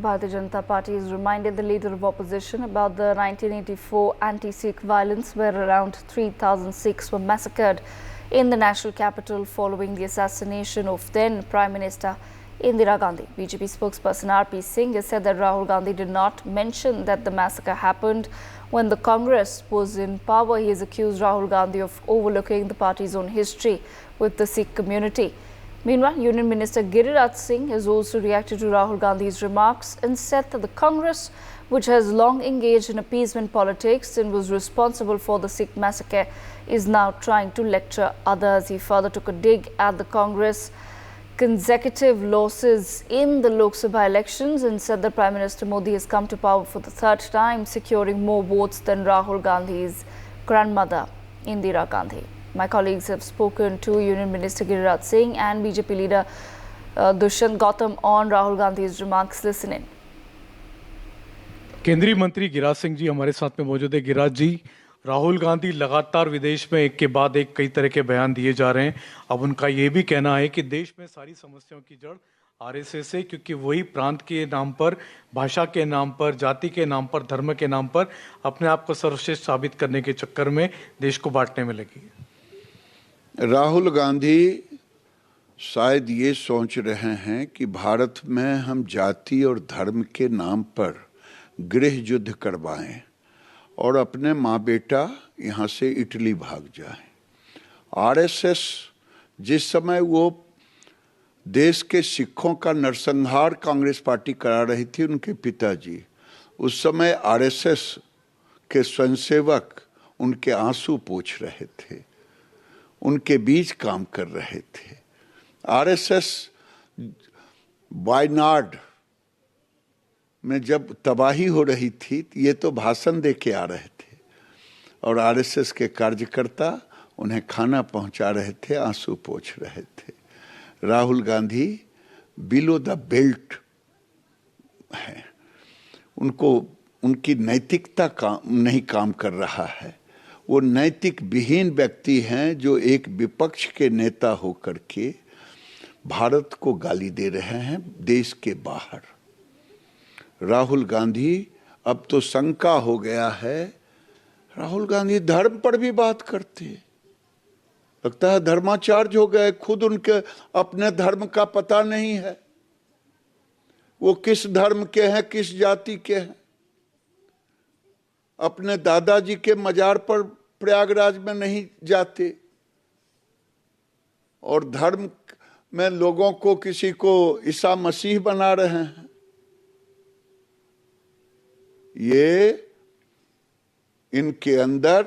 Bharatiya Janata Party has reminded the leader of opposition about the 1984 anti-Sikh violence, where around 3,000 Sikhs were massacred in the national capital following the assassination of then Prime Minister Indira Gandhi. BJP spokesperson R.P. Singh has said that Rahul Gandhi did not mention that the massacre happened when the Congress was in power. He has accused Rahul Gandhi of overlooking the party's own history with the Sikh community. Meanwhile, Union Minister Giriraj Singh has also reacted to Rahul Gandhi's remarks and said that the Congress, which has long engaged in appeasement politics and was responsible for the Sikh massacre, is now trying to lecture others. He further took a dig at the Congress consecutive losses in the Lok Sabha elections and said that Prime Minister Modi has come to power for the third time, securing more votes than Rahul Gandhi's grandmother, Indira Gandhi. My colleagues have spoken to Union Minister Giriraj Singh and BJP leader Dushyant Gautam on Rahul Gandhi's remarks. Listen in. केंद्रीय मंत्री गिरिराज सिंह जी हमारे साथ में मौजूद है। गिरिराज जी, राहुल गांधी लगातार विदेश में एक के बाद एक कई तरह के बयान दिए जा रहे हैं। अब उनका ये भी कहना है कि देश में सारी समस्याओं की जड़ आरएसएस है, क्योंकि वही प्रांत के नाम पर, भाषा के नाम पर, जाति के नाम पर, धर्म के नाम पर अपने आप को सर्वश्रेष्ठ साबित करने के चक्कर में देश को बांटने में लगी है। राहुल गांधी शायद ये सोच रहे हैं कि भारत में हम जाति और धर्म के नाम पर गृह युद्ध करवाएं और अपने माँ बेटा यहाँ से इटली भाग जाएं। आरएसएस जिस समय वो देश के सिखों का नरसंहार कांग्रेस पार्टी करा रही थी, उनके पिताजी, उस समय आरएसएस के स्वयंसेवक उनके आंसू पोंछ रहे थे, उनके बीच काम कर रहे थे। आरएसएस वायनाड में जब तबाही हो रही थी, ये तो भाषण दे के आ रहे थे और आरएसएस के कार्यकर्ता उन्हें खाना पहुंचा रहे थे, आंसू पोंछ रहे थे। Rahul Gandhi below the belt है, उनको उनकी नैतिकता नहीं काम कर रहा है। वो नैतिक विहीन व्यक्ति हैं जो एक विपक्ष के नेता होकर के भारत को गाली दे रहे हैं देश के बाहर। राहुल गांधी, अब तो शंका हो गया है, राहुल गांधी धर्म पर भी बात करते, लगता है धर्माचार्य हो गए, खुद उनके अपने धर्म का पता नहीं है, वो किस धर्म के हैं, किस जाति के हैं। अपने दादाजी के मजार पर प्रयागराज में नहीं जाते और धर्म में लोगों को, किसी को ईसा मसीह बना रहे हैं। ये इनके अंदर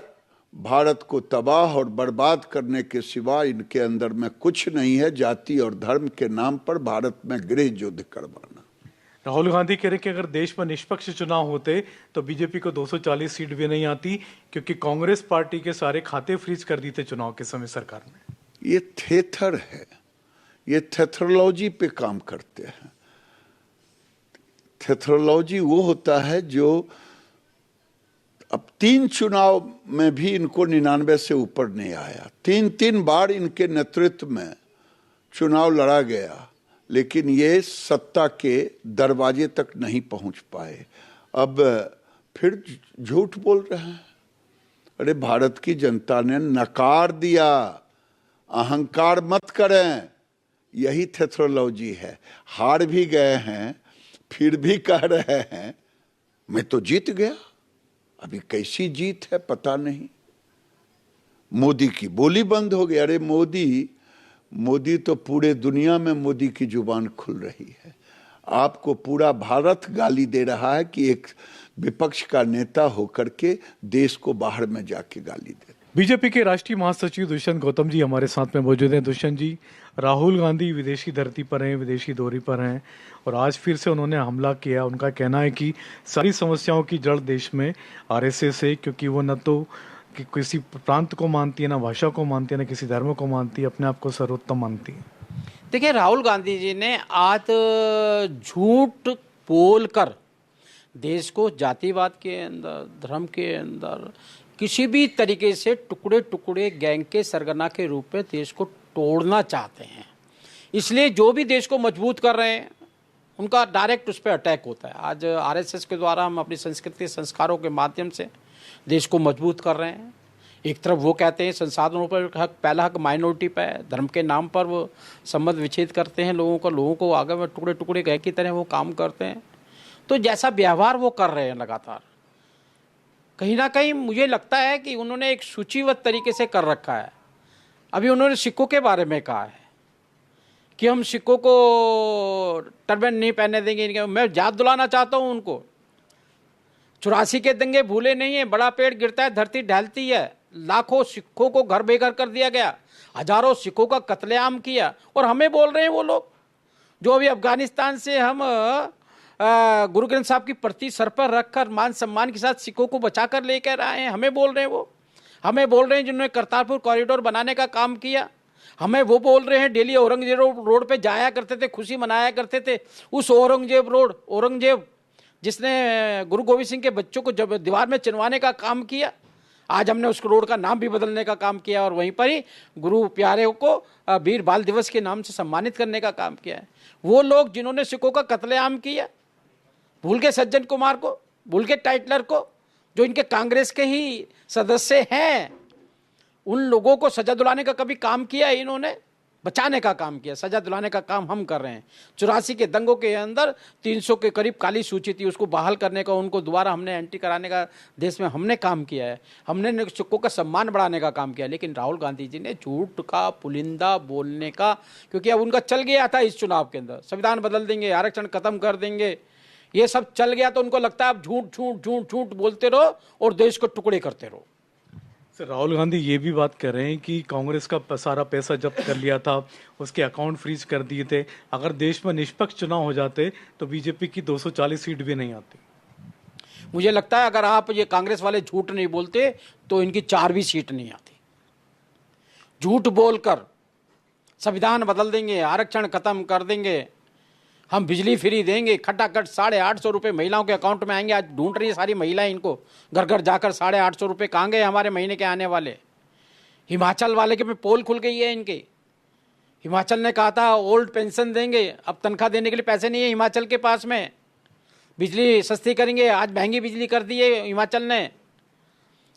भारत को तबाह और बर्बाद करने के सिवा इनके अंदर में कुछ नहीं है। जाति और धर्म के नाम पर भारत में गृह युद्ध करवाना। राहुल गांधी कह रहे हैं कि अगर देश में निष्पक्ष चुनाव होते तो बीजेपी को 240 सीट भी नहीं आती, क्योंकि कांग्रेस पार्टी के सारे खाते फ्रीज कर दिए थे चुनाव के समय सरकार ने। ये थेथर है, ये थेथरोलॉजी पे काम करते हैं। थेथरोलॉजी वो होता है जो अब 3 चुनाव में भी इनको 99 से ऊपर नहीं आया। 3 बार इनके नेतृत्व में चुनाव लड़ा गया, लेकिन ये सत्ता के दरवाजे तक नहीं पहुंच पाए। अब फिर झूठ बोल रहे हैं। अरे भारत की जनता ने नकार दिया, अहंकार मत करें, यही थेथरोलॉजी है। हार भी गए हैं, फिर भी कह रहे हैं मैं तो जीत गया। अभी कैसी जीत है पता नहीं। मोदी की बोली बंद हो गई। अरे मोदी तो पूरे दुनिया में मोदी की जुबान खुल रही है। आपको पूरा भारत गाली दे रहा है कि एक विपक्ष का नेता होकर के देश को बाहर में जाके गाली दे। बीजेपी के राष्ट्रीय महासचिव दुष्यंत गौतम जी हमारे साथ में मौजूद हैं। दुष्यंत जी, राहुल गांधी विदेशी धरती पर हैं, विदेशी दौरे पर हैं और आज फिर से उन्होंने हमला किया। उनका कहना है कि सारी समस्याओं की जड़ देश में आरएसएस है, क्योंकि वो न तो कि किसी प्रांत को मानती है, ना भाषा को मानती है, ना किसी धर्म को मानती है, अपने आप को सर्वोत्तम मानती है। देखिए, राहुल गांधी जी ने आज झूठ बोलकर देश को जातिवाद के अंदर, धर्म के अंदर किसी भी तरीके से टुकड़े टुकड़े गैंग के सरगना के रूप में देश को तोड़ना चाहते हैं। इसलिए जो भी देश को मजबूत कर रहे हैं उनका डायरेक्ट उस पर अटैक होता है। आज आरएसएस के द्वारा हम अपनी संस्कृति संस्कारों के माध्यम से देश को मजबूत कर रहे हैं। एक तरफ वो कहते हैं संसाधनों पर हक, पहला हक माइनॉरिटी पर है, धर्म के नाम पर वो संबंध विच्छेद करते हैं लोगों को आगे में टुकड़े टुकड़े गए की तरह वो काम करते हैं। तो जैसा व्यवहार वो कर रहे हैं लगातार, कहीं ना कहीं मुझे लगता है कि उन्होंने एक सूचीबद्ध तरीके से कर रखा है। अभी उन्होंने सिखों के बारे में कहा है कि हम सिखों को टर्बन नहीं पहनने देंगे। मैं याद दिलाना चाहता हूँ उनको, 84 के दंगे भूले नहीं है। बड़ा पेड़ गिरता है धरती ढलती है। लाखों सिखों को घर बेघर कर दिया गया, हजारों सिखों का कत्लेआम किया, और हमें बोल रहे हैं वो लोग जो अभी अफगानिस्तान से हम गुरु ग्रंथ साहब की प्रति सर पर रखकर मान सम्मान के साथ सिखों को बचा कर लेकर आए हैं। हमें बोल रहे हैं वो, हमें बोल रहे हैं जिन्होंने करतारपुर कॉरिडोर बनाने का काम किया। हमें वो बोल रहे हैं डेली औरंगजेब रोड पे जाया करते थे, खुशी मनाया करते थे। उस औरंगजेब जिसने गुरु गोविंद सिंह के बच्चों को जब दीवार में चिनवाने का काम किया, आज हमने उस रोड का नाम भी बदलने का काम किया और वहीं पर ही गुरु प्यारे को वीर बाल दिवस के नाम से सम्मानित करने का काम किया है। वो लोग जिन्होंने सिखों का कत्लेआम किया, भूल के सज्जन कुमार को, भूल के टाइटलर को, जो इनके कांग्रेस के ही सदस्य हैं, उन लोगों को सजा दिलाने का कभी काम किया? इन्होंने बचाने का काम किया, सजा दिलाने का काम हम कर रहे हैं। 84 के दंगों के अंदर 300 के करीब काली सूची थी, उसको बहाल करने का, उनको दोबारा हमने एंट्री कराने का देश में हमने काम किया है। हमने सिखों का सम्मान बढ़ाने का काम किया। लेकिन राहुल गांधी जी ने झूठ का, पुलिंदा बोलने का, क्योंकि अब उनका चल गया था इस चुनाव के अंदर, संविधान बदल देंगे, आरक्षण खत्म कर देंगे, ये सब चल गया, तो उनको लगता है अब झूठ झूठ झूठ झूठ बोलते रहो और देश को टुकड़े करते रहो। सर, राहुल गांधी ये भी बात कर रहे हैं कि कांग्रेस का सारा पैसा जब्त कर लिया था, उसके अकाउंट फ्रीज कर दिए थे। अगर देश में निष्पक्ष चुनाव हो जाते तो बीजेपी की 240 सीट भी नहीं आती। मुझे लगता है अगर आप ये कांग्रेस वाले झूठ नहीं बोलते तो इनकी 4 भी सीट नहीं आती। झूठ बोलकर संविधान बदल देंगे, आरक्षण खत्म कर देंगे, हम बिजली फ्री देंगे, खटाखट 850 रुपये महिलाओं के अकाउंट में आएंगे। आज ढूंढ रही है सारी महिलाएं इनको, घर घर जाकर 850 रुपये कहाँ गए हमारे महीने के आने वाले। हिमाचल वाले के पे पोल खुल गई है इनके। हिमाचल ने कहा था ओल्ड पेंशन देंगे, अब तनख्वाह देने के लिए पैसे नहीं है हिमाचल के पास में। बिजली सस्ती करेंगे, आज महंगी बिजली कर दी है हिमाचल ने।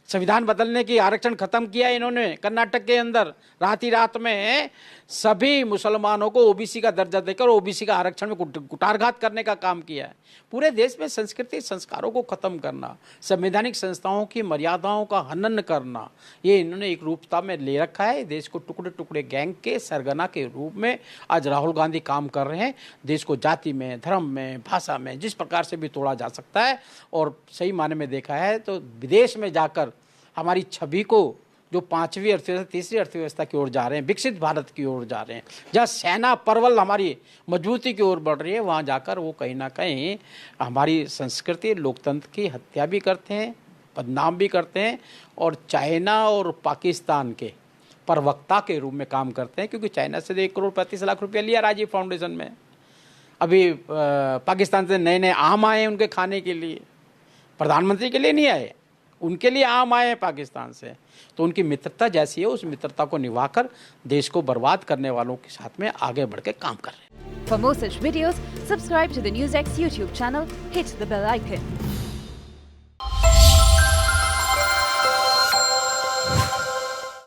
संविधान बदलने की, आरक्षण खत्म किया इन्होंने कर्नाटक के अंदर। रात ही रात में सभी मुसलमानों को ओबीसी का दर्जा देकर ओबीसी का आरक्षण में कुठारघात करने का काम किया है। पूरे देश में संस्कृति संस्कारों को खत्म करना, संवैधानिक संस्थाओं की मर्यादाओं का हनन करना, ये इन्होंने एक रूपता में ले रखा है। देश को टुकड़े टुकड़े गैंग के सरगना के रूप में आज राहुल गांधी काम कर रहे हैं। देश को जाति में, धर्म में, भाषा में जिस प्रकार से भी तोड़ा जा सकता है, और सही मायने में देखा है तो विदेश में जाकर हमारी छवि को, जो 5वीं अर्थव्यवस्था, 3री अर्थव्यवस्था की ओर जा रहे हैं, विकसित भारत की ओर जा रहे हैं, जहाँ सेना परवल हमारी मजबूती की ओर बढ़ रही है, वहाँ जाकर वो कहीं ना कहीं हमारी संस्कृति, लोकतंत्र की हत्या भी करते हैं, बदनाम भी करते हैं, और चाइना और पाकिस्तान के प्रवक्ता के रूप में काम करते हैं। क्योंकि चाइना से 1 करोड़ 35 लाख रुपया लिया राजीव फाउंडेशन में। अभी पाकिस्तान से नए नए आम आए उनके खाने के लिए, प्रधानमंत्री के लिए नहीं आए, उनके लिए आम आए हैं पाकिस्तान से। तो उनकी मित्रता जैसी है, उस मित्रता को निभाकर देश को बर्बाद करने वालों के साथ में आगे बढ़ के काम कर रहे हैं। For more such videos, subscribe to the NewsX YouTube channel, hit the bell icon.